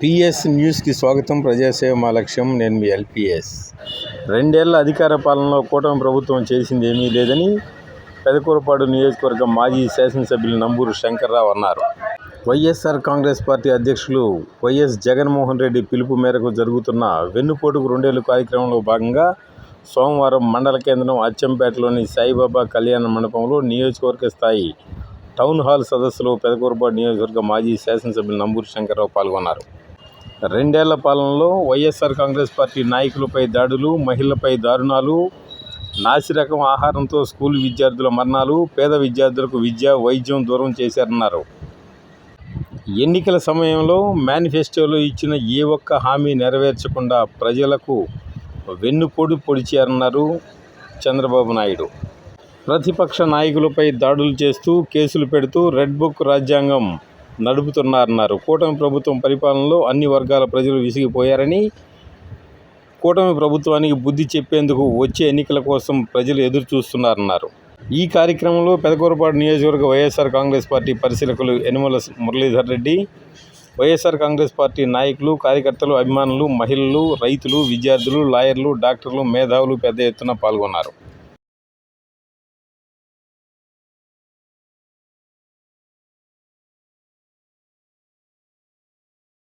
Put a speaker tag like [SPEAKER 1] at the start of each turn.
[SPEAKER 1] PS న్యూస్కి స్వాగతం. ప్రజాసేవ మా లక్ష్యం. నేను మీ ఎల్పిఎస్. 2 ఏళ్ల అధికార పాలనలో కూటమి ప్రభుత్వం చేసింది ఏమీ లేదని పెదకూరపాడు నియోజకవర్గం మాజీ శాసనసభ్యులు నంబూరు శంకర్రావు అన్నారు. వైఎస్ఆర్ కాంగ్రెస్ పార్టీ అధ్యక్షులు వైఎస్ జగన్మోహన్ రెడ్డి పిలుపు మేరకు జరుగుతున్న వెన్నుపోటుకు 2 ఏళ్లు కార్యక్రమంలో భాగంగా సోమవారం మండల కేంద్రం అచ్చంపేటలోని సాయిబాబా కళ్యాణ మండపంలో నియోజకవర్గ స్థాయి టౌన్ హాల్ సదస్సులో పెదకూరపాడు నియోజకవర్గ మాజీ శాసనసభ్యులు నంబూరు శంకర్రావు పాల్గొన్నారు. 2 ఏళ్ల పాలనలో వైఎస్ఆర్ కాంగ్రెస్ పార్టీ నాయకులపై దాడులు, మహిళలపై దారుణాలు, నాసిరకం ఆహారంతో స్కూల్ విద్యార్థుల మరణాలు, పేద విద్యార్థులకు విద్య, వైద్యం దూరం చేశారన్నారు. ఎన్నికల సమయంలో మేనిఫెస్టోలో ఇచ్చిన ఏ ఒక్క హామీ నెరవేర్చకుండా ప్రజలకు వెన్నుపోటు పొడిచారన్నారు చంద్రబాబు నాయుడు. ప్రతిపక్ష నాయకులపై దాడులు చేస్తూ, కేసులు పెడుతూ రెడ్ బుక్ రాజ్యాంగం నడుపుతున్నారన్నారు. కూటమి ప్రభుత్వం పరిపాలనలో అన్ని వర్గాల ప్రజలు విసిగిపోయారని, కూటమి ప్రభుత్వానికి బుద్ధి చెప్పేందుకు వచ్చే ఎన్నికల కోసం ప్రజలు ఎదురు చూస్తున్నారన్నారు. ఈ కార్యక్రమంలో పెదకూరపాడు నియోజకవర్గ వైఎస్ఆర్ కాంగ్రెస్ పార్టీ పరిశీలకులు యనమల మురళీధర్ రెడ్డి, వైఎస్ఆర్ కాంగ్రెస్ పార్టీ నాయకులు, కార్యకర్తలు, అభిమానులు, మహిళలు, రైతులు, విద్యార్థులు, లాయర్లు, డాక్టర్లు, మేధావులు పెద్ద ఎత్తున పాల్గొన్నారు.